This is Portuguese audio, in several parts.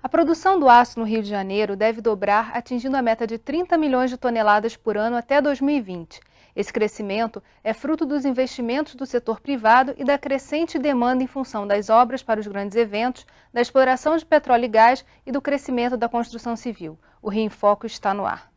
A produção do aço no Rio de Janeiro deve dobrar, atingindo a meta de 30 milhões de toneladas por ano até 2020. Esse crescimento é fruto dos investimentos do setor privado e da crescente demanda em função das obras para os grandes eventos, da exploração de petróleo e gás e do crescimento da construção civil. O Rio em Foco está no ar.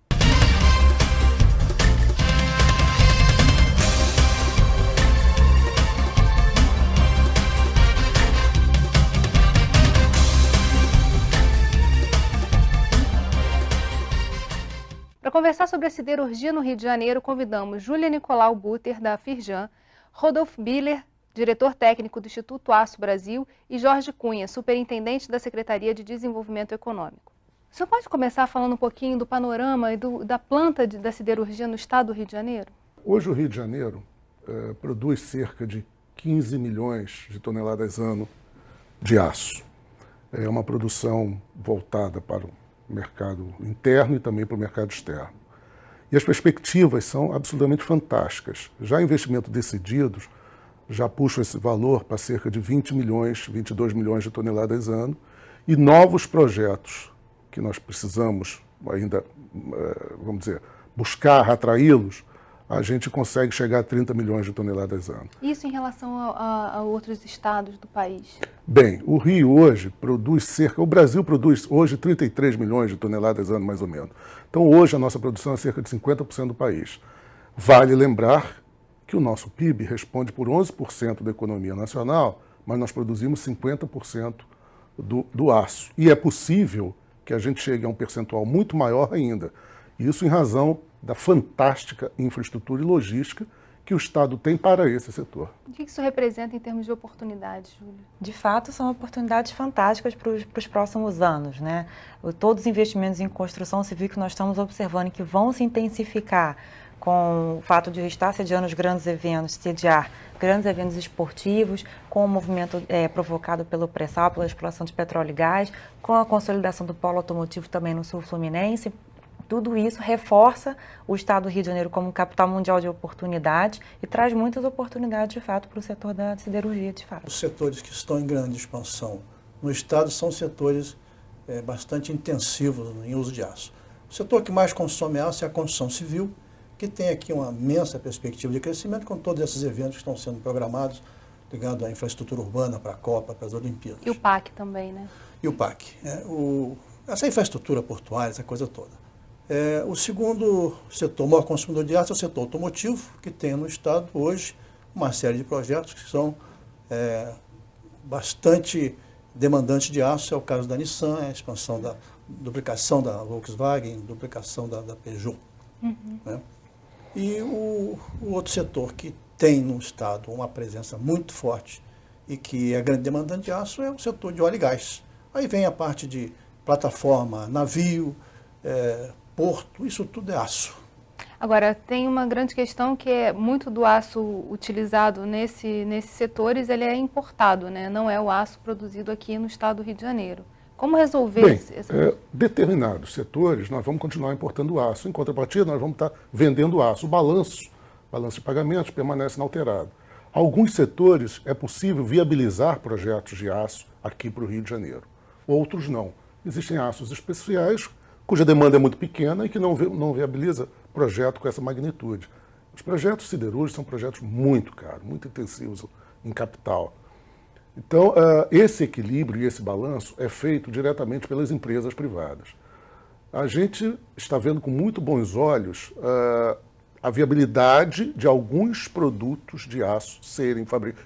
Para conversar sobre a siderurgia no Rio de Janeiro, convidamos Júlia Nicolau Butter, da Firjan, Rodolfo Biller, diretor técnico do Instituto Aço Brasil, e Jorge Cunha, superintendente da Secretaria de Desenvolvimento Econômico. O senhor pode começar falando um pouquinho do panorama e da planta da siderurgia no estado do Rio de Janeiro? Hoje o Rio de Janeiro produz cerca de 15 milhões de toneladas ano de aço. É uma produção voltada para o mercado interno e também para o mercado externo. E as perspectivas são absolutamente fantásticas. Já investimentos decididos já puxam esse valor para cerca de 20 milhões, 22 milhões de toneladas ano, e novos projetos que nós precisamos ainda, vamos dizer, buscar, atraí-los, a gente consegue chegar a 30 milhões de toneladas ano. Isso em relação a outros estados do país? Bem, o Rio hoje o Brasil produz hoje 33 milhões de toneladas ano, mais ou menos. Então hoje a nossa produção é cerca de 50% do país. Vale lembrar que o nosso PIB responde por 11% da economia nacional, mas nós produzimos 50% do aço. E é possível que a gente chegue a um percentual muito maior ainda. Isso em razão da fantástica infraestrutura e logística que o Estado tem para esse setor. O que isso representa em termos de oportunidades, Júlia? De fato, são oportunidades fantásticas para os próximos anos, né? Todos os investimentos em construção civil que nós estamos observando que vão se intensificar com o fato de estar sediando os grandes eventos, sediar grandes eventos esportivos, com o movimento provocado pelo pré-sal, pela exploração de petróleo e gás, com a consolidação do polo automotivo também no sul fluminense. Tudo isso reforça o estado do Rio de Janeiro como capital mundial de oportunidades e traz muitas oportunidades, de fato, para o setor da siderurgia, de fato. Os setores que estão em grande expansão no estado são setores bastante intensivos em uso de aço. O setor que mais consome aço é a construção civil, que tem aqui uma imensa perspectiva de crescimento com todos esses eventos que estão sendo programados, ligados à infraestrutura urbana, para a Copa, para as Olimpíadas. E o PAC também, né? E o PAC. Essa infraestrutura portuária, essa coisa toda. O segundo setor maior consumidor de aço é o setor automotivo, que tem no estado hoje uma série de projetos que são bastante demandantes de aço. É o caso da Nissan, a expansão da duplicação da Volkswagen, duplicação da Peugeot. Uhum. Né? E o outro setor que tem no estado uma presença muito forte e que é grande demandante de aço é o setor de óleo e gás. Aí vem a parte de plataforma, navio, porto, isso tudo é aço. Agora, tem uma grande questão que é muito do aço utilizado nesses setores, ele é importado, né? Não é o aço produzido aqui no estado do Rio de Janeiro. Como resolver determinados setores, nós vamos continuar importando aço. Em contrapartida, nós vamos estar vendendo aço. O balanço de pagamentos permanece inalterado. Alguns setores é possível viabilizar projetos de aço aqui para o Rio de Janeiro. Outros não. Existem aços especiais, cuja demanda é muito pequena e que não viabiliza projeto com essa magnitude. Os projetos siderúrgicos são projetos muito caros, muito intensivos em capital. Então, esse equilíbrio e esse balanço é feito diretamente pelas empresas privadas. A gente está vendo com muito bons olhos a viabilidade de alguns produtos de aço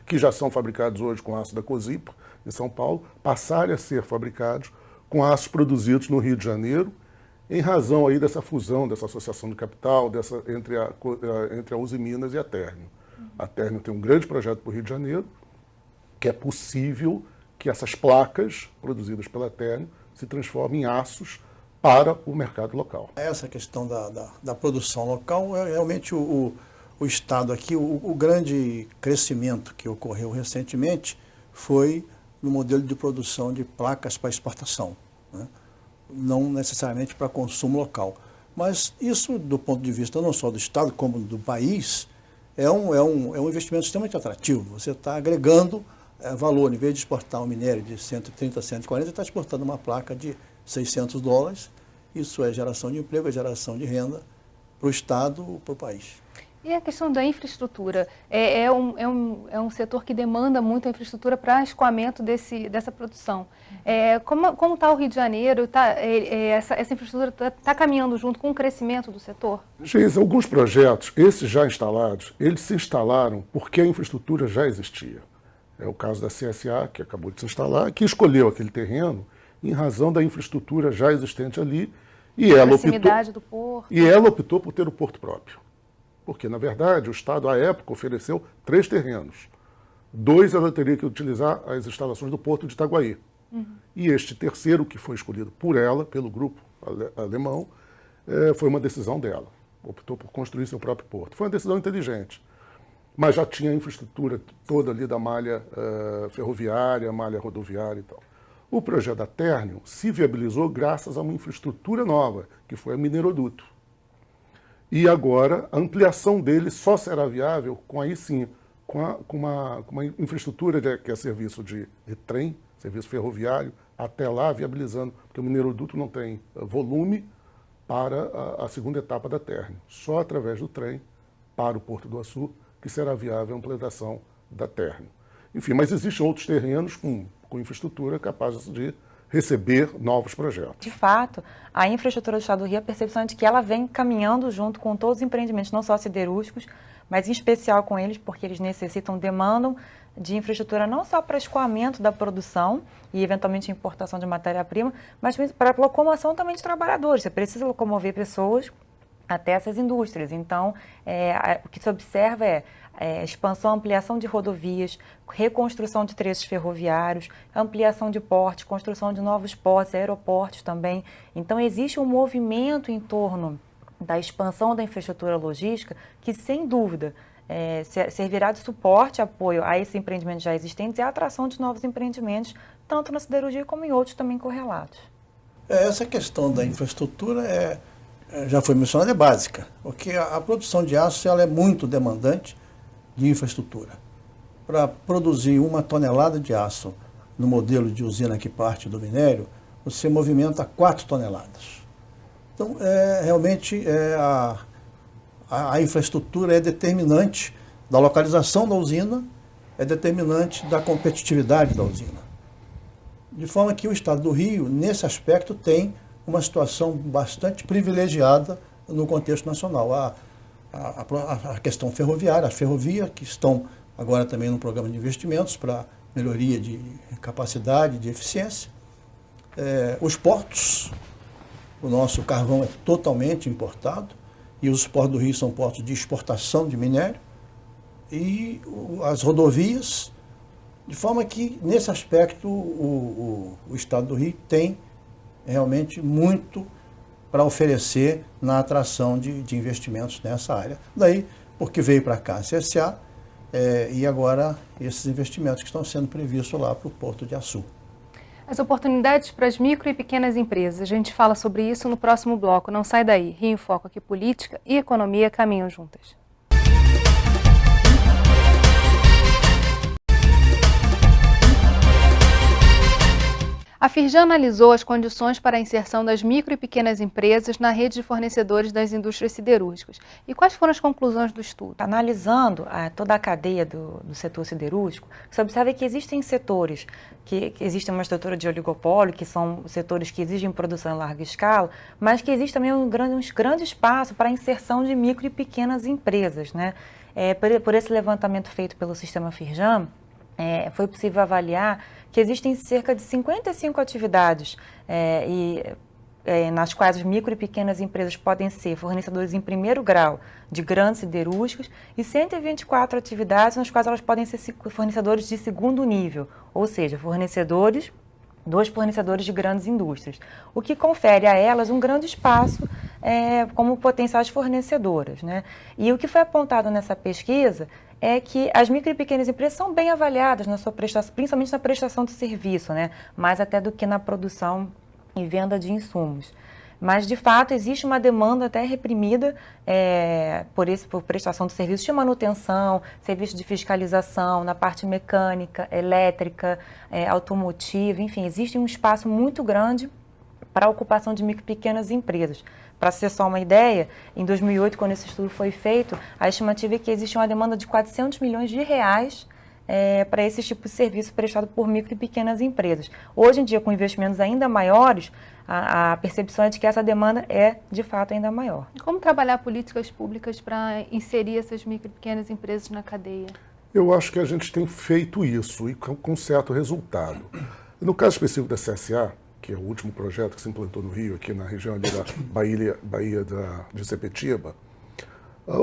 que já são fabricados hoje com aço da Cosipa, em São Paulo, passarem a ser fabricados com aços produzidos no Rio de Janeiro, em razão aí dessa fusão, dessa associação de capital entre a Uzi Minas e a Térnio. A Térnio tem um grande projeto para o Rio de Janeiro, que é possível que essas placas produzidas pela Térnio se transformem em aços para o mercado local. Essa questão da produção local, realmente o Estado aqui, o grande crescimento que ocorreu recentemente foi no modelo de produção de placas para exportação, né? Não necessariamente para consumo local. Mas isso, do ponto de vista não só do Estado, como do país, é um investimento extremamente atrativo. Você está agregando valor, em vez de exportar um minério de 130, 140, está exportando uma placa de $600. Isso é geração de emprego, é geração de renda para o Estado, para o país. E a questão da infraestrutura? É um setor que demanda muito a infraestrutura para escoamento dessa produção. Como está o Rio de Janeiro? Essa infraestrutura está caminhando junto com o crescimento do setor? Geisa, alguns projetos, esses já instalados, eles se instalaram porque a infraestrutura já existia. É o caso da CSA, que acabou de se instalar, que escolheu aquele terreno em razão da infraestrutura já existente ali. E ela proximidade do porto. E ela optou por ter o porto próprio. Porque, na verdade, o Estado, à época, ofereceu 3 terrenos. 2 ela teria que utilizar as instalações do porto de Itaguaí. E este terceiro, que foi escolhido por ela, pelo grupo alemão, foi uma decisão dela. Optou por construir seu próprio porto. Foi uma decisão inteligente. Mas já tinha a infraestrutura toda ali da malha ferroviária, malha rodoviária e tal. O projeto da Ternium se viabilizou graças a uma infraestrutura nova, que foi a Mineroduto. E agora, a ampliação dele só será viável com, aí sim, com uma infraestrutura que é serviço de trem, serviço ferroviário, até lá viabilizando, porque o Mineroduto não tem volume para a segunda etapa da Ternium. Só através do trem para o Porto do Açu que será viável a implantação da Ternium. Enfim, mas existem outros terrenos com infraestrutura capazes de receber novos projetos. De fato, a infraestrutura do Estado do Rio, a percepção é de que ela vem caminhando junto com todos os empreendimentos, não só siderúrgicos, mas em especial com eles, porque eles demandam de infraestrutura não só para escoamento da produção e, eventualmente, importação de matéria-prima, mas para locomoção também de trabalhadores. Você precisa locomover pessoas até essas indústrias. Então, o que se observa é expansão, ampliação de rodovias, reconstrução de trechos ferroviários, ampliação de portos, construção de novos portos, aeroportos também. Então, existe um movimento em torno da expansão da infraestrutura logística que, sem dúvida, servirá de suporte, apoio a esses empreendimentos já existentes e a atração de novos empreendimentos, tanto na siderurgia como em outros também correlatos. Essa questão da infraestrutura já foi mencionada, é básica, porque a produção de aço ela é muito demandante de infraestrutura. Para produzir 1 tonelada de aço no modelo de usina que parte do minério, você movimenta 4 toneladas. Então, realmente, a infraestrutura é determinante da localização da usina, é determinante da competitividade da usina. De forma que o Estado do Rio, nesse aspecto, tem uma situação bastante privilegiada no contexto nacional. A questão ferroviária, as ferrovias que estão agora também no programa de investimentos para melhoria de capacidade, de eficiência. Os portos, o nosso carvão é totalmente importado e os portos do Rio são portos de exportação de minério e as rodovias, de forma que nesse aspecto o Estado do Rio tem realmente muito para oferecer na atração de investimentos nessa área. Daí, porque veio para cá a CSA e agora esses investimentos que estão sendo previstos lá para o Porto de Açu. As oportunidades para as micro e pequenas empresas, a gente fala sobre isso no próximo bloco. Não sai daí. Rio em Foco, aqui política e economia caminham juntas. A Firjan analisou as condições para a inserção das micro e pequenas empresas na rede de fornecedores das indústrias siderúrgicas. E quais foram as conclusões do estudo? Analisando toda a cadeia do setor siderúrgico, você observa que existem setores que existe uma estrutura de oligopólio, que são setores que exigem produção em larga escala, mas que existe também um grande espaço para a inserção de micro e pequenas empresas, né? Por esse levantamento feito pelo sistema Firjan, foi possível avaliar que existem cerca de 55 atividades nas quais as micro e pequenas empresas podem ser fornecedores em primeiro grau de grandes siderúrgicos e 124 atividades nas quais elas podem ser fornecedores de segundo nível, ou seja, dois fornecedores de grandes indústrias, o que confere a elas um grande espaço como potenciais fornecedoras, né? E o que foi apontado nessa pesquisa é que as micro e pequenas empresas são bem avaliadas na sua prestação, principalmente na prestação de serviço, né? Mais até do que na produção e venda de insumos. Mas, de fato, existe uma demanda até reprimida por prestação de serviços de manutenção, serviços de fiscalização, na parte mecânica, elétrica, automotiva, enfim, existe um espaço muito grande para a ocupação de micro e pequenas empresas. Para ser só uma ideia, em 2008, quando esse estudo foi feito, a estimativa é que existe uma demanda de 400 milhões de reais para esse tipo de serviço prestado por micro e pequenas empresas. Hoje em dia, com investimentos ainda maiores, a percepção é de que essa demanda é, de fato, ainda maior. Como trabalhar políticas públicas para inserir essas micro e pequenas empresas na cadeia? Eu acho que a gente tem feito isso e com certo resultado. No caso específico da CSA, que é o último projeto que se implantou no Rio, aqui na região ali da Baía de Sepetiba,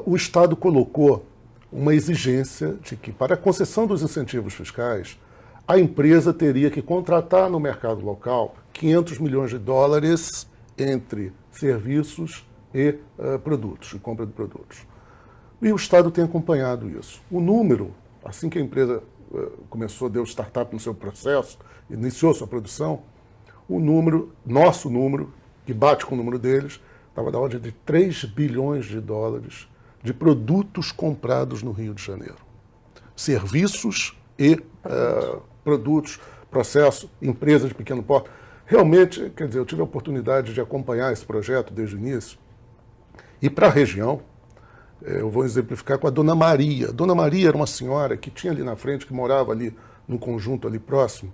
o Estado colocou uma exigência de que, para a concessão dos incentivos fiscais, a empresa teria que contratar no mercado local 500 milhões de dólares entre serviços e produtos, e compra de produtos. E o Estado tem acompanhado isso. O número, assim que a empresa começou, deu startup no seu processo, iniciou sua produção, o número, nosso número, que bate com o número deles, estava da ordem de 3 bilhões de dólares de produtos comprados no Rio de Janeiro. Serviços e produtos, processo, empresas de pequeno porte. Realmente, quer dizer, eu tive a oportunidade de acompanhar esse projeto desde o início. E para a região, eu vou exemplificar com a Dona Maria. Dona Maria era uma senhora que tinha ali na frente, que morava ali no conjunto ali próximo,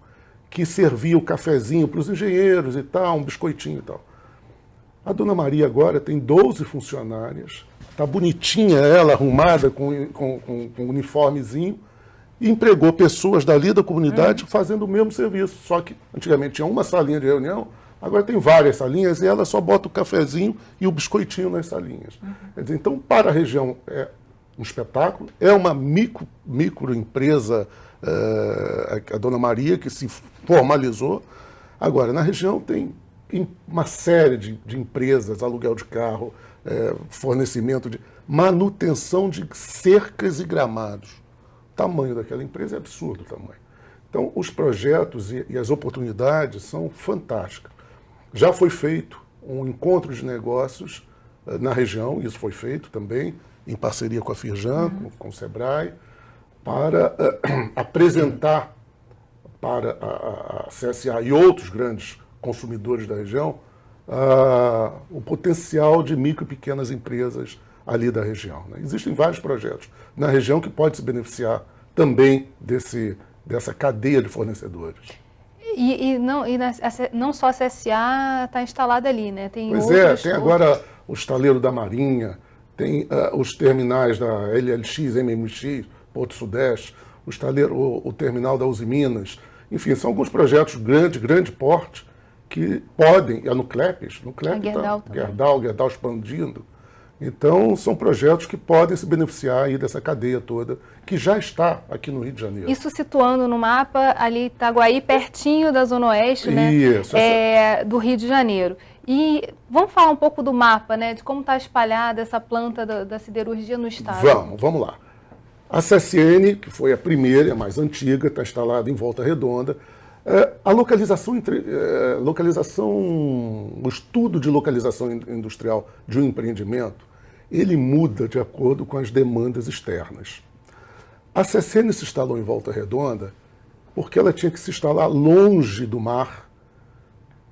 que servia o cafezinho para os engenheiros e tal, um biscoitinho e tal. A Dona Maria agora tem 12 funcionárias, está bonitinha ela, arrumada, com um uniformezinho, e empregou pessoas dali da comunidade fazendo o mesmo serviço. Só que antigamente tinha uma salinha de reunião, agora tem várias salinhas e ela só bota o cafezinho e o biscoitinho nas salinhas. Quer dizer, então, para a região é um espetáculo, é uma microempresa, a Dona Maria, que se formalizou. Agora, na região tem uma série de empresas, aluguel de carro, fornecimento de manutenção de cercas e gramados. O tamanho daquela empresa é absurdo o tamanho. Então, os projetos e as oportunidades são fantásticas. Já foi feito um encontro de negócios na região, isso foi feito também em parceria com a Firjan, com o Sebrae, para apresentar para a CSA e outros grandes consumidores da região o potencial de micro e pequenas empresas ali da região. Né? Existem vários projetos na região que podem se beneficiar também dessa cadeia de fornecedores. E não só a CSA está instalada ali, né? Tem tem agora o estaleiro da Marinha, tem os terminais da LLX, MMX, Porto Sudeste, o terminal da Uzi Minas. Enfim, são alguns projetos grande porte que podem, a Nuclepes, Gerdau expandindo. Então, são projetos que podem se beneficiar aí dessa cadeia toda, que já está aqui no Rio de Janeiro. Isso situando no mapa ali Itaguaí, pertinho da Zona Oeste, né? Isso, do Rio de Janeiro. E vamos falar um pouco do mapa, né? De como está espalhada essa planta da siderurgia no estado. Vamos lá. A CSN, que foi a primeira e a mais antiga, está instalada em Volta Redonda. A o estudo de localização industrial de um empreendimento, ele muda de acordo com as demandas externas. A CSN se instalou em Volta Redonda porque ela tinha que se instalar longe do mar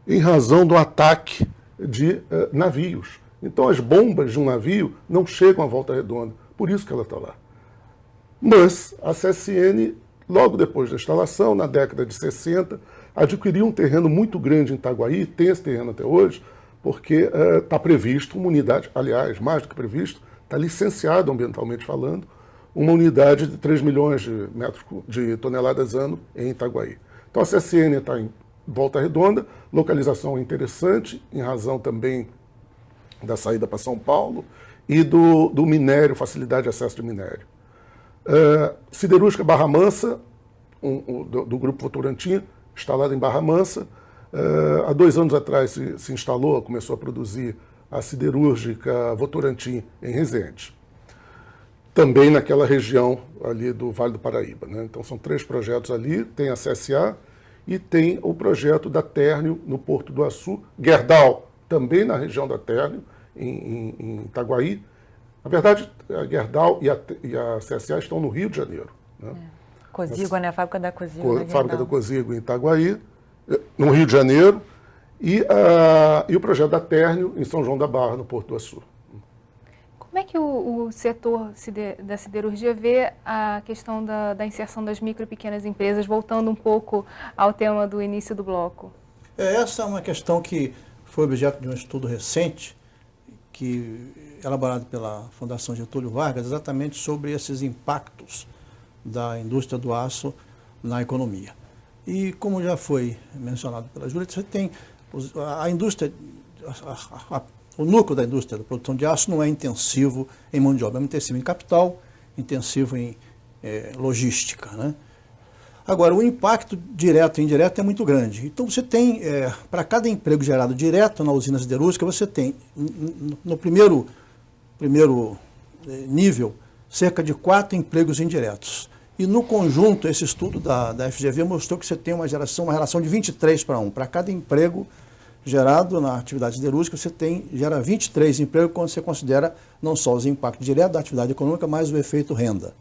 em razão do ataque de navios. Então as bombas de um navio não chegam a Volta Redonda, por isso que ela está lá. Mas a CSN, logo depois da instalação, na década de 60, adquiriu um terreno muito grande em Itaguaí, tem esse terreno até hoje, porque está previsto uma unidade, aliás, mais do que previsto, está licenciado ambientalmente falando, uma unidade de 3 milhões de toneladas ano em Itaguaí. Então a CSN está em Volta Redonda, localização interessante, em razão também da saída para São Paulo e do minério, facilidade de acesso de minério. Siderúrgica Barra Mansa, do Grupo Votorantim, instalada em Barra Mansa. Há 2 anos atrás se instalou, começou a produzir a siderúrgica Votorantim em Resende. Também naquela região ali do Vale do Paraíba. Né? Então são 3 projetos ali, tem a CSA e tem o projeto da Térnio no Porto do Açu, Gerdau também na região da Térnio, em Itaguaí. Na verdade, a Gerdau e a CSA estão no Rio de Janeiro. Né? Cosigo, né? A fábrica da Cosigo. Fábrica da Cosigo em Itaguaí, no Rio de Janeiro, e o projeto da Térnio em São João da Barra, no Porto do Açu. Como é que o setor da siderurgia vê a questão da inserção das micro e pequenas empresas, voltando um pouco ao tema do início do bloco? Essa é uma questão que foi objeto de um estudo recente, elaborado pela Fundação Getúlio Vargas, exatamente sobre esses impactos da indústria do aço na economia. E como já foi mencionado pela Júlia, você tem a indústria, o núcleo da indústria da produção de aço não é intensivo em mão de obra, é intensivo em capital, intensivo em logística, né? Agora, o impacto direto e indireto é muito grande. Então, você tem, para cada emprego gerado direto na usina siderúrgica, você tem, no primeiro nível, cerca de 4 empregos indiretos. E, no conjunto, esse estudo da FGV mostrou que você tem uma relação de 23 para 1. Para cada emprego gerado na atividade siderúrgica, gera 23 empregos quando você considera não só os impactos diretos da atividade econômica, mas o efeito renda.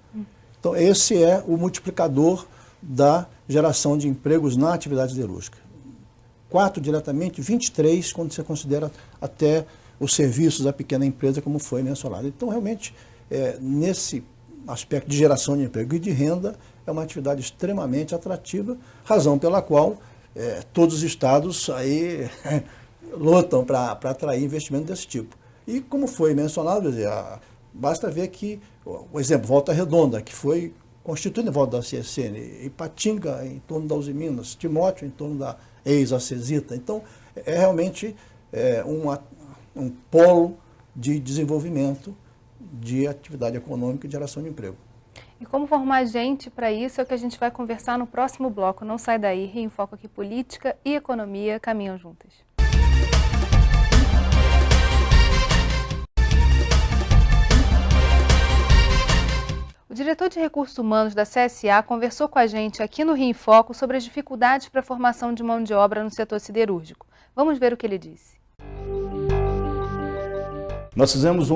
Então, esse é o multiplicador da geração de empregos na atividade siderúrgica. 4 diretamente, 23 quando você considera até os serviços da pequena empresa, como foi mencionado. Então, realmente, nesse aspecto de geração de emprego e de renda, é uma atividade extremamente atrativa, razão pela qual todos os estados aí lutam para atrair investimento desse tipo. E como foi mencionado, basta ver que, o exemplo, Volta Redonda, que foi constituída em volta da CSN, Ipatinga em torno da Uzi Minas, Timóteo em torno da ex-Acesita. Então, é realmente um polo de desenvolvimento de atividade econômica e de geração de emprego. E como formar gente para isso é o que a gente vai conversar no próximo bloco. Não sai daí, Rio em Foco aqui, política e economia caminham juntas. O diretor de Recursos Humanos da CSA conversou com a gente aqui no Rio em Foco sobre as dificuldades para a formação de mão de obra no setor siderúrgico. Vamos ver o que ele disse. Nós fizemos,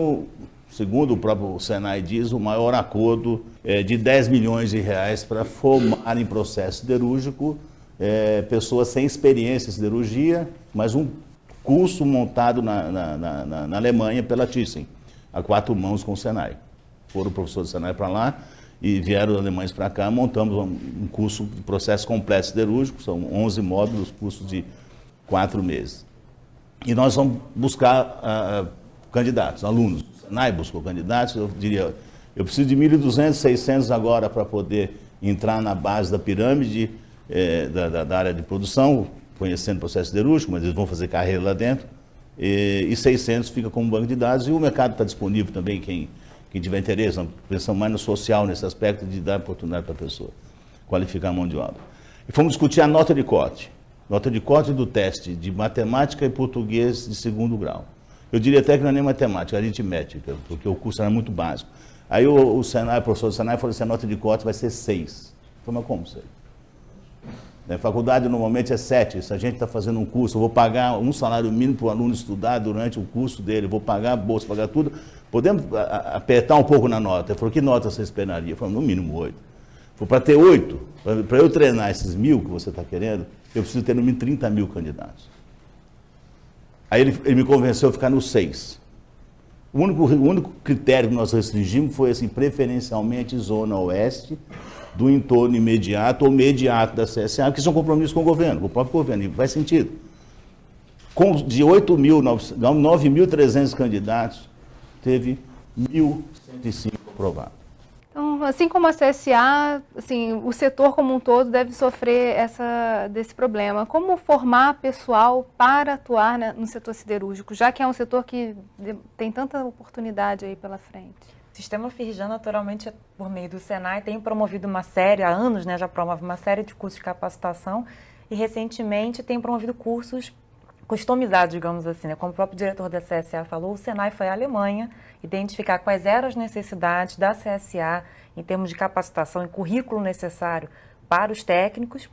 segundo o próprio Senai diz, o maior acordo de 10 milhões de reais para formar em processo siderúrgico pessoas sem experiência em siderurgia, mas um curso montado na Alemanha pela Thyssen, a 4 mãos com o Senai. Foram professores do Senai para lá e vieram os alemães para cá, montamos um curso de processo completo siderúrgico, são 11 módulos, curso de 4 meses. E nós vamos buscar candidatos, alunos. O Senai buscou candidatos, eu diria, eu preciso de 1.200, 600 agora para poder entrar na base da pirâmide da área de produção, conhecendo o processo siderúrgico, mas eles vão fazer carreira lá dentro, e 600 fica como banco de dados, e o mercado está disponível também, quem tiver interesse, nós pensamos mais no social nesse aspecto de dar oportunidade para a pessoa, qualificar a mão de obra. E fomos discutir a nota de corte do teste de matemática e português de 2º grau. Eu diria até que não é nem matemática, é aritmética, porque o curso era muito básico. Aí o professor do Senai falou assim, a nota de corte vai ser 6. Eu falei, mas como 6? Na faculdade normalmente é 7, se a gente está fazendo um curso, eu vou pagar um salário mínimo para o aluno estudar durante o curso dele, vou pagar a bolsa, pagar tudo, podemos apertar um pouco na nota. Ele falou, que nota você esperaria? Eu falei, no mínimo 8. Para ter 8, para eu treinar esses 1.000 que você está querendo, eu preciso ter no mínimo 30 mil candidatos. Aí ele me convenceu a ficar no 6. O único critério que nós restringimos foi assim, preferencialmente Zona Oeste, do entorno imediato ou mediato da CSA, que são compromissos com o governo, com o próprio governo, e faz sentido. De 9.300 candidatos, teve 1.105 aprovados. Então, assim como a CSA, assim, o setor como um todo deve sofrer desse problema. Como formar pessoal para atuar no setor siderúrgico, já que é um setor que tem tanta oportunidade aí pela frente? O Sistema Firjan, naturalmente, por meio do Senai, tem promovido uma série, há anos, né, já promove uma série de cursos de capacitação e, recentemente, tem promovido cursos customizados, digamos assim, né? Como o próprio diretor da CSA falou, o Senai foi à Alemanha identificar quais eram as necessidades da CSA em termos de capacitação e currículo necessário para os técnicos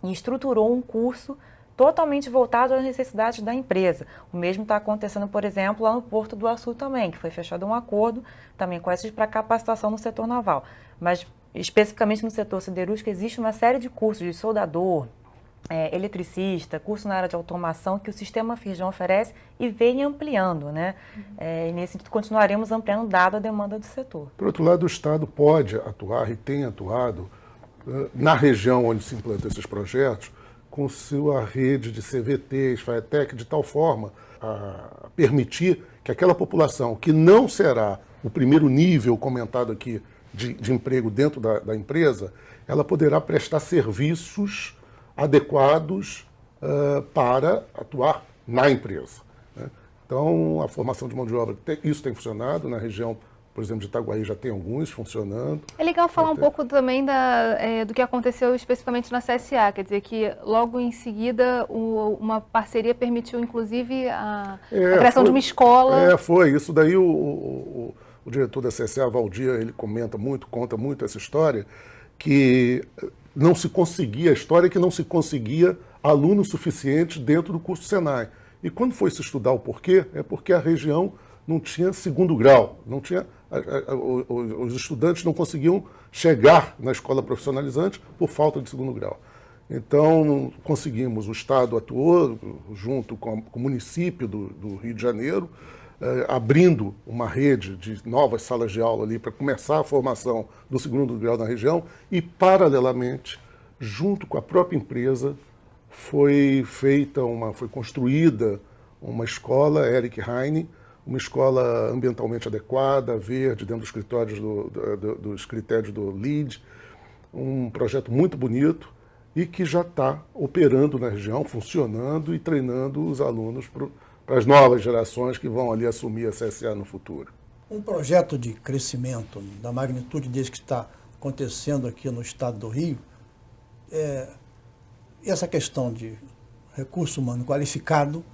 e estruturou um curso totalmente voltado às necessidades da empresa. O mesmo está acontecendo, por exemplo, lá no Porto do Açu também, que foi fechado um acordo também com esses para capacitação no setor naval. Mas, especificamente no setor siderúrgico, existe uma série de cursos de soldador, eletricista, curso na área de automação que o Sistema Firjan oferece e vem ampliando, né? E nesse sentido continuaremos ampliando dado a demanda do setor. Por outro lado, o Estado pode atuar e tem atuado na região onde se implantam esses projetos com sua rede de CVTs, FATEC, de tal forma a permitir que aquela população que não será o primeiro nível comentado aqui de emprego dentro da empresa, ela poderá prestar serviços adequados para atuar na empresa, né? Então, a formação de mão de obra, isso tem funcionado na região, por exemplo, de Itaguaí já tem alguns funcionando. É legal falar um pouco também do que aconteceu especificamente na CSA, quer dizer que logo em seguida uma parceria permitiu inclusive a criação de uma escola. Foi. Isso daí o diretor da CSA, Valdir, ele conta muito essa história, que não se conseguia, a história é que não se conseguia alunos suficientes dentro do curso Senai. E quando foi se estudar o porquê, é porque a região não tinha segundo grau, não tinha, os estudantes não conseguiam chegar na escola profissionalizante por falta de segundo grau. Então, conseguimos, o Estado atuou junto com o município do Rio de Janeiro, abrindo uma rede de novas salas de aula ali para começar a formação do segundo grau na região e, paralelamente, junto com a própria empresa, foi construída uma escola, Eric Heine, uma escola ambientalmente adequada, verde, dentro dos critérios dos critérios do LEED, um projeto muito bonito e que já está operando na região, funcionando e treinando os alunos para as novas gerações que vão ali assumir a CSA no futuro. Um projeto de crescimento da magnitude desse que está acontecendo aqui no estado do Rio, essa questão de recurso humano qualificado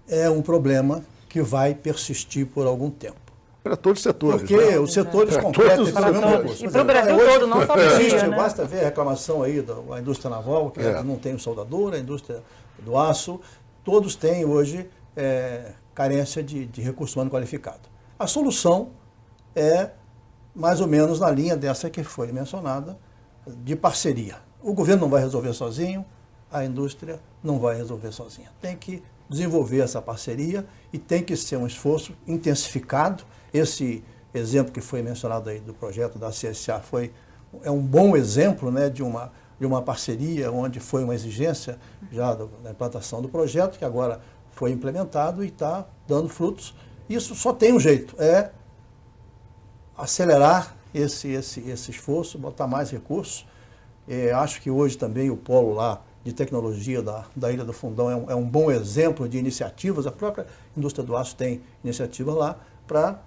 é um problema que vai persistir por algum tempo. Para todos os setores. Porque os setores completos... E para o Brasil todo, não só para o Rio, né? Basta ver a reclamação aí da indústria naval, que não tem o soldador, a indústria do aço, todos têm hoje carência de recurso humano qualificado. A solução é mais ou menos na linha dessa que foi mencionada, de parceria. O governo não vai resolver sozinho, a indústria não vai resolver sozinha. Tem que desenvolver essa parceria e tem que ser um esforço intensificado. Esse exemplo que foi mencionado aí do projeto da CSA é um bom exemplo, né, de uma parceria onde foi uma exigência já da implantação do projeto, que agora foi implementado e está dando frutos. Isso só tem um jeito, é acelerar esse esforço, botar mais recursos. Acho que hoje também o polo lá de tecnologia da Ilha do Fundão é um bom exemplo de iniciativas. A própria indústria do aço tem iniciativa lá para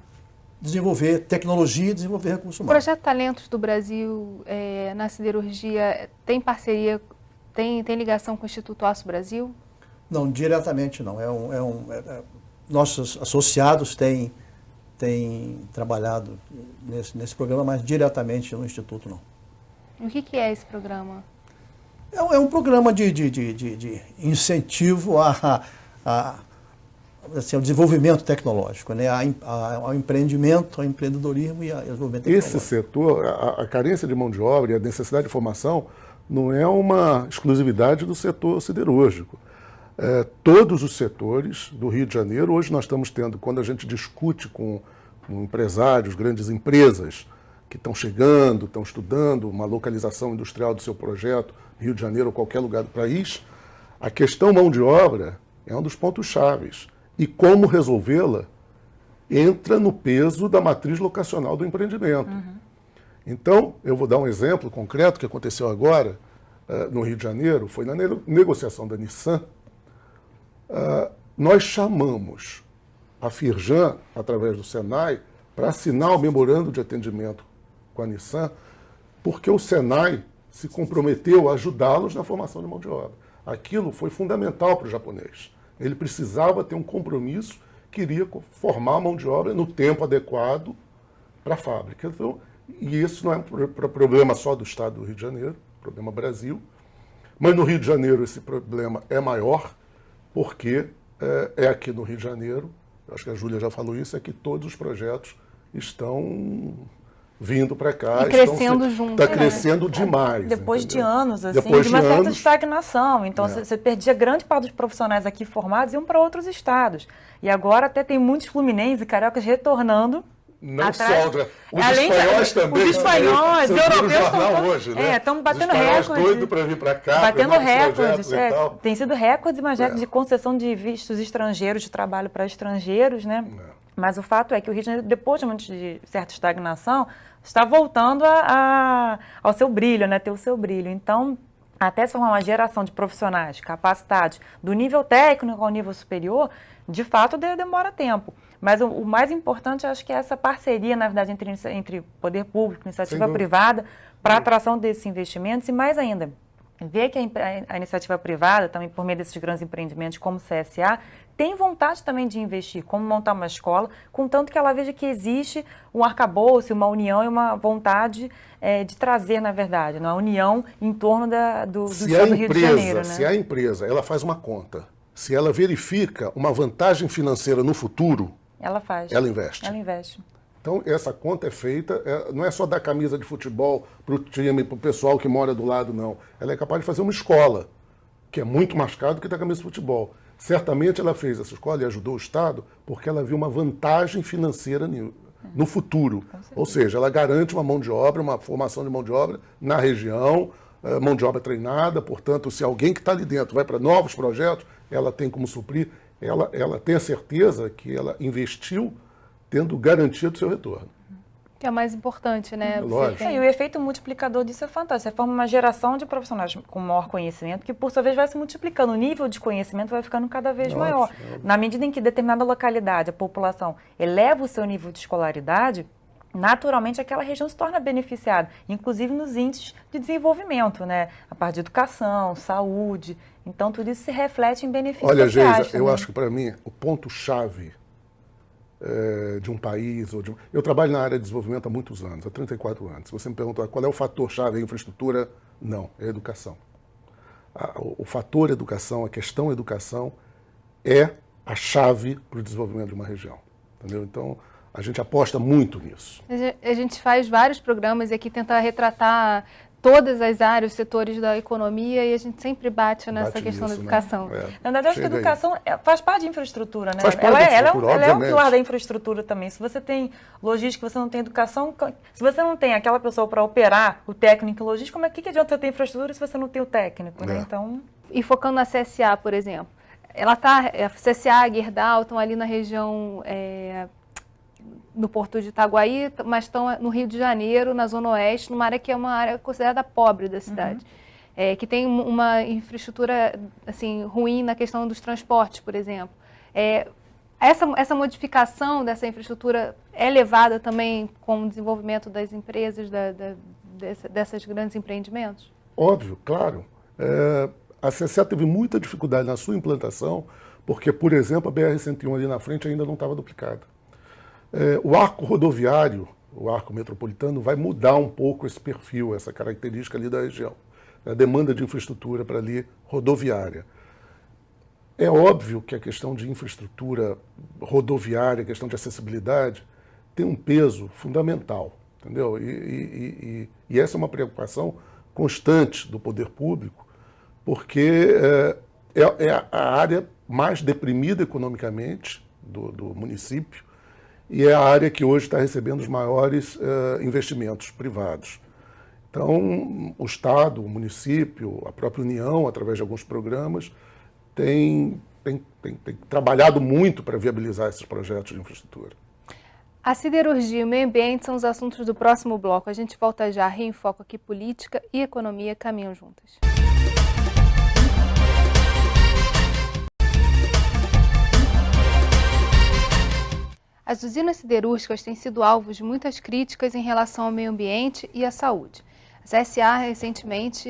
desenvolver tecnologia e desenvolver recursos humanos. O Projeto Talentos do Brasil na siderurgia tem parceria, tem ligação com o Instituto Aço Brasil? Não, diretamente não. Nossos associados têm trabalhado nesse programa, mas diretamente no Instituto não. O que é esse programa? É um programa de incentivo ao desenvolvimento tecnológico, né? ao empreendimento, ao empreendedorismo e ao desenvolvimento tecnológico. Esse setor, a carência de mão de obra e a necessidade de formação não é uma exclusividade do setor siderúrgico. Todos os setores do Rio de Janeiro, hoje nós estamos tendo, quando a gente discute com empresários, grandes empresas que estão chegando, estão estudando uma localização industrial do seu projeto, Rio de Janeiro ou qualquer lugar do país, a questão mão de obra é um dos pontos chaves. E como resolvê-la entra no peso da matriz locacional do empreendimento. Então, eu vou dar um exemplo concreto que aconteceu agora no Rio de Janeiro, foi na negociação da Nissan. Nós chamamos a Firjan, através do Senai, para assinar o memorando de atendimento com a Nissan, porque o Senai se comprometeu a ajudá-los na formação de mão de obra. Aquilo foi fundamental para o japonês. Ele precisava ter um compromisso, queria formar a mão de obra no tempo adequado para a fábrica. Então, e isso não é um problema só do Estado do Rio de Janeiro, problema Brasil, Mas no Rio de Janeiro esse problema é maior, porque é aqui no Rio de Janeiro, acho que a Júlia já falou isso, é que todos os projetos estão vindo para cá. E crescendo junto. Está crescendo demais. Depois entendeu? de anos, assim, Depois de uma certa anos, estagnação. Então, você perdia grande parte dos profissionais aqui formados e iam para outros estados. E agora até tem muitos fluminenses e cariocas retornando. não atrás, só, os espanhóis também. Os espanhóis, os europeus hoje, né? Estão batendo recordes. Os espanhóis recordes. doidos para vir para cá, Batendo recordes. e tal. Tem sido recordes, mas de concessão de vistos estrangeiros, de trabalho para estrangeiros, né? Mas o fato é que o Rio de Janeiro, depois de certa estagnação, está voltando ao seu brilho, né? Ter o seu brilho. Então, até se formar uma geração de profissionais capacitados do nível técnico ao nível superior, de fato demora tempo. Mas o mais importante, acho que é essa parceria, na verdade, entre poder público e iniciativa privada para a atração desses investimentos e, mais ainda, ver que a iniciativa privada, também por meio desses grandes empreendimentos como o CSA, tem vontade também de investir, como montar uma escola, contanto que ela veja que existe um arcabouço, uma união e uma vontade de trazer, na verdade, uma união em torno do estado do Rio de Janeiro. Né? Se a empresa ela faz uma conta, se ela verifica uma vantagem financeira no futuro, ela faz. Ela investe. Ela investe. Então, essa conta é feita, não é só dar camisa de futebol para o time, para o pessoal que mora do lado, não. Ela é capaz de fazer uma escola, que é muito mais caro do que dar camisa de futebol. Certamente ela fez essa escola e ajudou o Estado porque ela viu uma vantagem financeira no futuro. Ou seja, ela garante uma mão de obra, uma formação de mão de obra na região, mão de obra treinada, portanto, se alguém que está ali dentro vai para novos projetos, ela tem como suprir, ela tem a certeza que ela investiu tendo garantia do seu retorno. Que é o mais importante, né? Lógico. E o efeito multiplicador disso é fantástico. Você forma uma geração de profissionais com maior conhecimento, que por sua vez vai se multiplicando. O nível de conhecimento vai ficando cada vez maior. Na medida em que determinada localidade, a população, eleva o seu nível de escolaridade, naturalmente aquela região se torna beneficiada, inclusive nos índices de desenvolvimento, né? A parte de educação, saúde. Então, tudo isso se reflete em benefícios sociais. Olha, Geisa, também. eu acho que para mim o ponto-chave de um país, eu trabalho na área de desenvolvimento há muitos anos, há 34 anos. Se você me perguntar qual é o fator-chave, a infraestrutura, não, é a educação. O fator educação, a questão educação, é a chave para o desenvolvimento de uma região. Entendeu? Então, a gente aposta muito nisso. A gente faz vários programas e aqui tenta retratar todas as áreas, os setores da economia, e a gente sempre bate nessa questão da educação. Né? Na verdade, acho que a educação faz parte de infraestrutura, né? Faz parte da infraestrutura, ela é o pilar da infraestrutura também. Se você tem logística, você não tem educação, se você não tem aquela pessoa para operar, o técnico em logística, o que adianta você ter infraestrutura se você não tem o técnico, né? Então... E focando na CSA, por exemplo, a CSA, a Gerdau estão ali na região... no Porto de Itaguaí, mas estão no Rio de Janeiro, na Zona Oeste, numa área que é uma área considerada pobre da cidade, que tem uma infraestrutura assim, ruim na questão dos transportes, por exemplo. Essa modificação dessa infraestrutura é levada também com o desenvolvimento das empresas, desses grandes empreendimentos? Óbvio, claro. A CSA teve muita dificuldade na sua implantação, porque, por exemplo, a BR-101 ali na frente ainda não estava duplicada. O arco rodoviário, o arco metropolitano, vai mudar um pouco esse perfil, essa característica ali da região. A demanda de infraestrutura para ali rodoviária. É óbvio que a questão de infraestrutura rodoviária, a questão de acessibilidade, tem um peso fundamental, entendeu? E essa é uma preocupação constante do poder público, porque é a área mais deprimida economicamente do município, e é a área que hoje está recebendo os maiores investimentos privados. Então, o Estado, o município, a própria União, através de alguns programas, tem trabalhado muito para viabilizar esses projetos de infraestrutura. A siderurgia e o meio ambiente são os assuntos do próximo bloco. A gente volta já. Rio em Foco aqui, política e economia caminham juntas. As usinas siderúrgicas têm sido alvos de muitas críticas em relação ao meio ambiente e à saúde. A CSA recentemente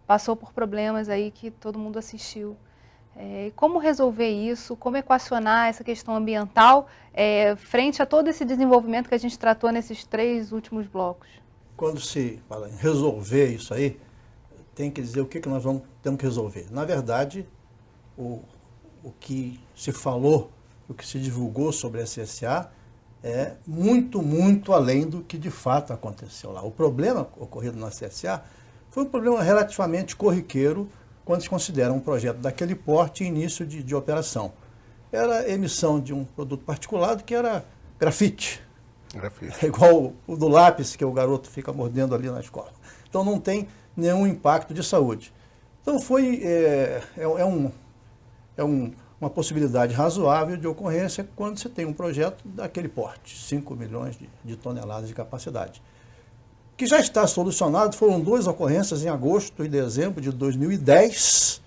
passou por problemas aí que todo mundo assistiu. Como resolver isso? Como equacionar essa questão ambiental frente a todo esse desenvolvimento que a gente tratou nesses 3 últimos blocos? Quando se fala em resolver isso aí, tem que dizer o que nós temos que resolver. Na verdade, o que se falou, o que se divulgou sobre a CSA é muito, muito além do que de fato aconteceu lá. O problema ocorrido na CSA foi um problema relativamente corriqueiro quando se considera um projeto daquele porte e início de operação. Era a emissão de um produto particulado que era grafite. É igual o do lápis que o garoto fica mordendo ali na escola. Então não tem nenhum impacto de saúde. Então uma possibilidade razoável de ocorrência quando você tem um projeto daquele porte, 5 milhões de toneladas de capacidade. Que já está solucionado, foram 2 ocorrências em agosto e dezembro de 2010,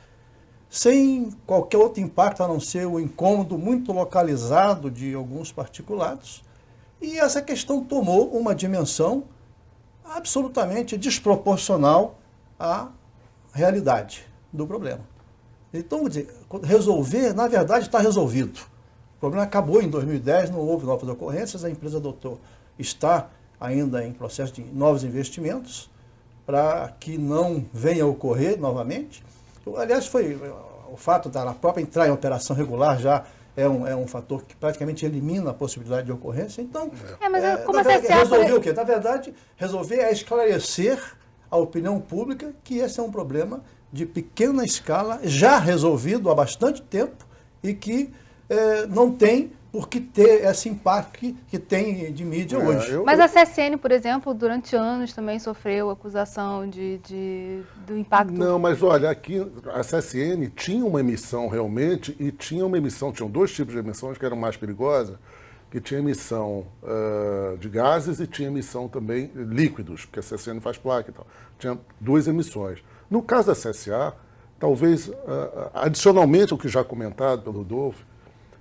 sem qualquer outro impacto a não ser o incômodo muito localizado de alguns particulados. E essa questão tomou uma dimensão absolutamente desproporcional à realidade do problema. Então, resolver, na verdade, está resolvido. O problema acabou em 2010, não houve novas ocorrências, a empresa está ainda em processo de novos investimentos para que não venha a ocorrer novamente. Aliás, o fato da própria entrar em operação regular já é um fator que praticamente elimina a possibilidade de ocorrência. Então, resolver o quê? Na verdade, resolver é esclarecer a opinião pública que esse é um problema de pequena escala, já resolvido há bastante tempo e que não tem por que ter esse impacto que tem de mídia hoje. Mas a CSN, por exemplo, durante anos também sofreu acusação do impacto. Não, mas olha, aqui a CSN tinha uma emissão realmente e tinham 2 tipos de emissões que eram mais perigosas, que tinha emissão de gases e tinha emissão também líquidos, porque a CSN faz placa e tal. Tinha 2 emissões. No caso da CSA, talvez, adicionalmente ao que já comentado pelo Rodolfo,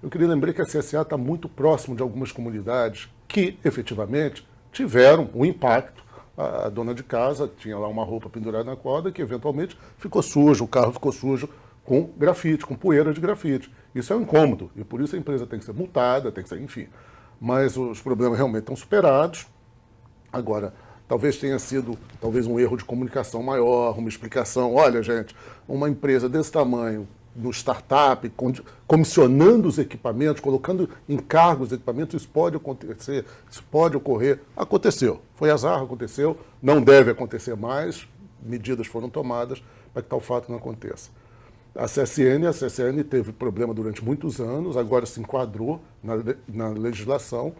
eu queria lembrar que a CSA está muito próximo de algumas comunidades que, efetivamente, tiveram um impacto. A dona de casa tinha lá uma roupa pendurada na corda que, eventualmente, ficou sujo, o carro ficou sujo com grafite, com poeira de grafite. Isso é um incômodo e, por isso, a empresa tem que ser multada, tem que ser, enfim. Mas os problemas realmente estão superados. Agora, talvez tenha sido um erro de comunicação maior, uma explicação. Olha, gente, uma empresa desse tamanho, no startup, comissionando os equipamentos, colocando em cargo os equipamentos, isso pode acontecer, isso pode ocorrer. Aconteceu, foi azar, aconteceu, não deve acontecer mais, medidas foram tomadas para que tal fato não aconteça. A CSN teve problema durante muitos anos, agora se enquadrou na legislação.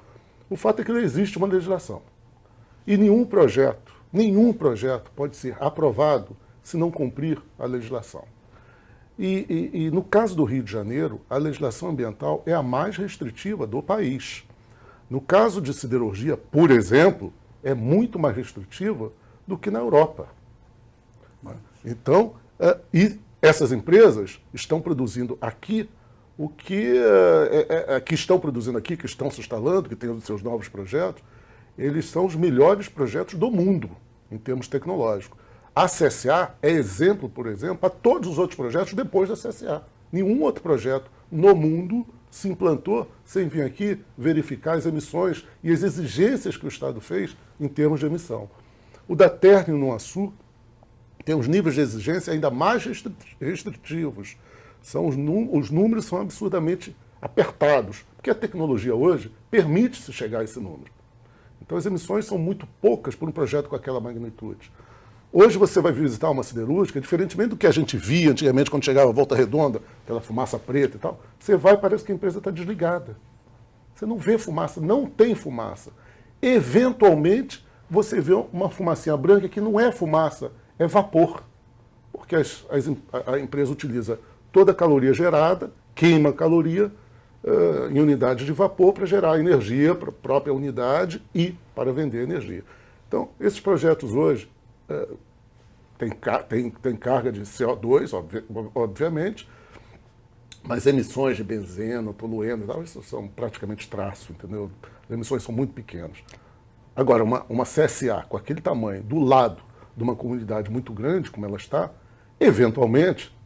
O fato é que não existe uma legislação. E nenhum projeto pode ser aprovado se não cumprir a legislação. E no caso do Rio de Janeiro, a legislação ambiental é a mais restritiva do país. No caso de siderurgia, por exemplo, é muito mais restritiva do que na Europa. Então, e essas empresas estão produzindo aqui o que estão produzindo aqui, que estão se instalando, que têm os seus novos projetos, eles são os melhores projetos do mundo, em termos tecnológicos. A CSA é exemplo, por exemplo, para todos os outros projetos depois da CSA. Nenhum outro projeto no mundo se implantou sem vir aqui verificar as emissões e as exigências que o Estado fez em termos de emissão. O da Térreo no Açu tem os níveis de exigência ainda mais restritivos. Os números são absurdamente apertados, porque a tecnologia hoje permite-se chegar a esse número. Então as emissões são muito poucas por um projeto com aquela magnitude. Hoje você vai visitar uma siderúrgica, diferentemente do que a gente via antigamente quando chegava a Volta Redonda, aquela fumaça preta e tal, você vai e parece que a empresa está desligada. Você não vê fumaça, não tem fumaça. Eventualmente, você vê uma fumacinha branca que não é fumaça, é vapor. Porque a empresa utiliza toda a caloria gerada, queima a caloria em unidades de vapor para gerar energia para a própria unidade e para vender energia. Então, esses projetos hoje tem carga de CO2, obviamente, mas emissões de benzeno, tolueno, isso são praticamente traço, entendeu? As emissões são muito pequenas. Agora, uma CSA com aquele tamanho, do lado de uma comunidade muito grande, como ela está, eventualmente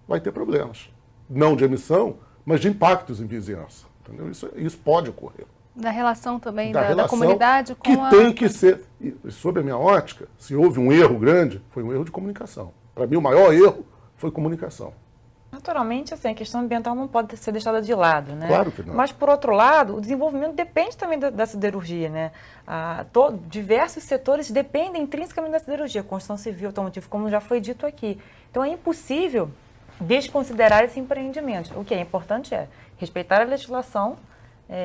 vai ter problemas. Não de emissão, mas de impactos em vizinhança. Entendeu? Isso pode ocorrer. Da relação também da comunidade com que tem que ser, sob a minha ótica, se houve um erro grande, foi um erro de comunicação. Para mim, o maior erro foi comunicação. Naturalmente, assim, a questão ambiental não pode ser deixada de lado, né? Claro que não. Mas, por outro lado, o desenvolvimento depende também da siderurgia, né? Diversos setores dependem intrinsecamente da siderurgia, construção civil, automotivo, como já foi dito aqui. Então, é impossível desconsiderar esse empreendimento. O que é importante é respeitar a legislação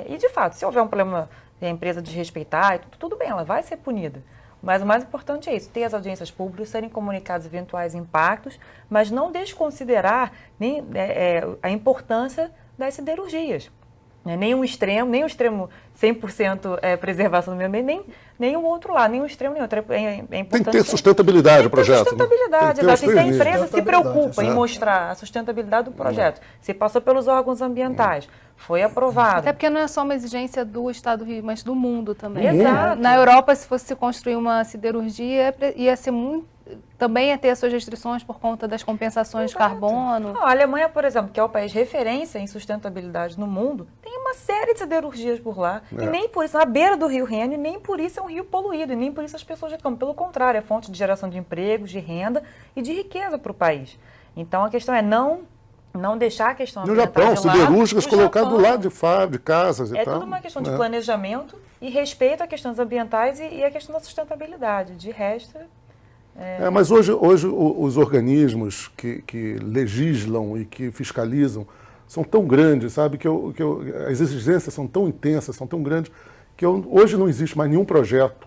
e, de fato, se houver um problema e a empresa desrespeitar, tudo bem, ela vai ser punida. Mas o mais importante é isso, ter as audiências públicas, serem comunicados eventuais impactos, mas não desconsiderar nem, a importância das siderurgias. Nem o extremo 100% preservação do meio ambiente, nem o outro lado, nem o extremo nem o outro. É importante tem que ter sustentabilidade o projeto. Sustentabilidade, exato. E se a empresa se preocupa em mostrar a sustentabilidade do projeto, se passou pelos órgãos ambientais, foi aprovado. Até porque não é só uma exigência do Estado do Rio, mas do mundo também. Exato. Na Europa, se fosse construir uma siderurgia, ia ser também ia ter as suas restrições por conta das compensações de carbono. Não, a Alemanha, por exemplo, que é o país referência em sustentabilidade no mundo, tem uma série de siderurgias por lá. E nem por isso, na beira do rio Reno, e nem por isso é um rio poluído, e nem por isso as pessoas reclamam. Pelo contrário, é fonte de geração de empregos, de renda e de riqueza para o país. Então, a questão é não deixar a questão ambiental de lado. No Japão, siderúrgicas colocadas do lado de fábrica, de casas e tal. É tudo uma questão de planejamento e respeito a questões ambientais e a questão da sustentabilidade. De resto... mas hoje os organismos que legislam e que fiscalizam são tão grandes, sabe, as exigências são tão intensas, são tão grandes, que hoje não existe mais nenhum projeto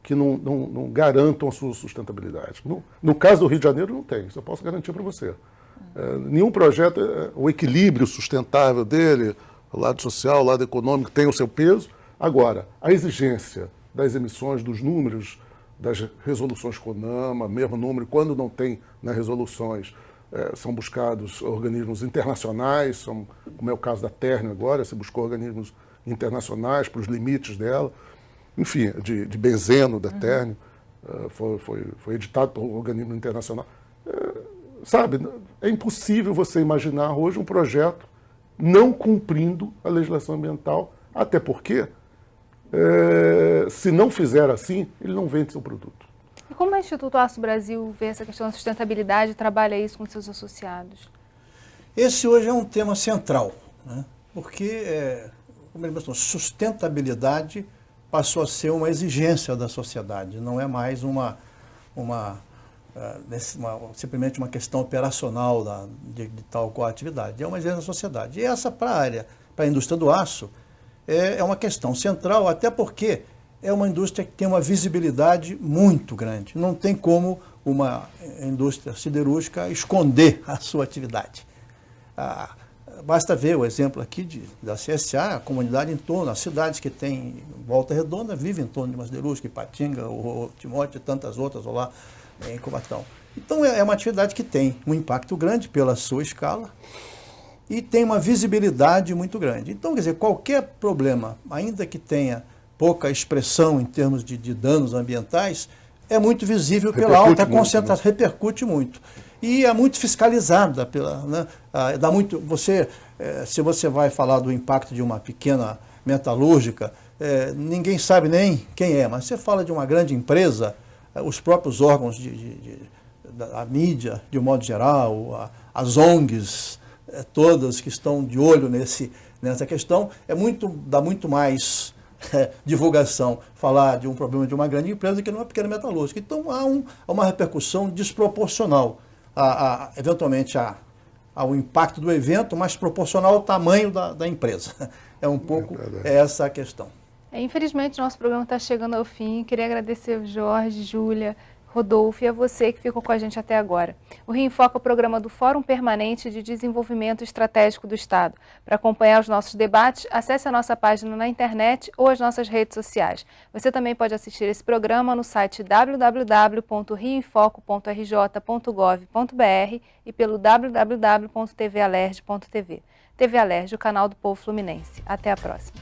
que não garantam a sua sustentabilidade. No caso do Rio de Janeiro, não tem, isso eu posso garantir para você. Nenhum projeto, o equilíbrio sustentável dele, o lado social, o lado econômico, tem o seu peso. Agora, a exigência das emissões, dos números, das resoluções CONAMA, mesmo número, quando não tem nas resoluções, são buscados organismos internacionais, como é o caso da Ternium agora, se buscou organismos internacionais para os limites dela, enfim, de benzeno da Ternium, foi editado por um organismo internacional. Sabe, é impossível você imaginar hoje um projeto não cumprindo a legislação ambiental, até porque, se não fizer assim, ele não vende seu produto. E como o Instituto Aço Brasil vê essa questão da sustentabilidade e trabalha isso com seus associados? Esse hoje é um tema central, né? Porque, como ele mencionou, sustentabilidade passou a ser uma exigência da sociedade, não é mais simplesmente uma questão operacional de tal qual atividade, é uma exigência da sociedade. E essa, para a indústria do aço, é uma questão central, até porque é uma indústria que tem uma visibilidade muito grande. Não tem como uma indústria siderúrgica esconder a sua atividade. Basta ver o exemplo aqui da CSA, a comunidade em torno, as cidades que têm Volta Redonda vivem em torno de uma siderúrgica, Ipatinga, o Timóteo e tantas outras lá em Cubatão. Então é uma atividade que tem um impacto grande pela sua escala e tem uma visibilidade muito grande. Então, quer dizer, qualquer problema, ainda que tenha pouca expressão em termos de danos ambientais, é muito visível pela alta concentração, repercute muito. E é muito fiscalizada dá muito, se você vai falar do impacto de uma pequena metalúrgica, ninguém sabe nem quem é, mas você fala de uma grande empresa, os próprios órgãos da mídia, de um modo geral, as ONGs, todas que estão de olho nessa questão, dá muito mais divulgação falar de um problema de uma grande empresa que não é uma pequena metalúrgica. Então há uma repercussão desproporcional, eventualmente ao impacto do evento, mas proporcional ao tamanho da empresa. É um pouco essa a questão. Infelizmente, nosso programa está chegando ao fim. Queria agradecer o Jorge, Júlia, Rodolfo e a você que ficou com a gente até agora. O Rio em Foco é o programa do Fórum Permanente de Desenvolvimento Estratégico do Estado. Para acompanhar os nossos debates, acesse a nossa página na internet ou as nossas redes sociais. Você também pode assistir esse programa no site www.rioemfoco.rj.gov.br e pelo www.tvalerj.tv. TV Alerj, o canal do povo fluminense. Até a próxima.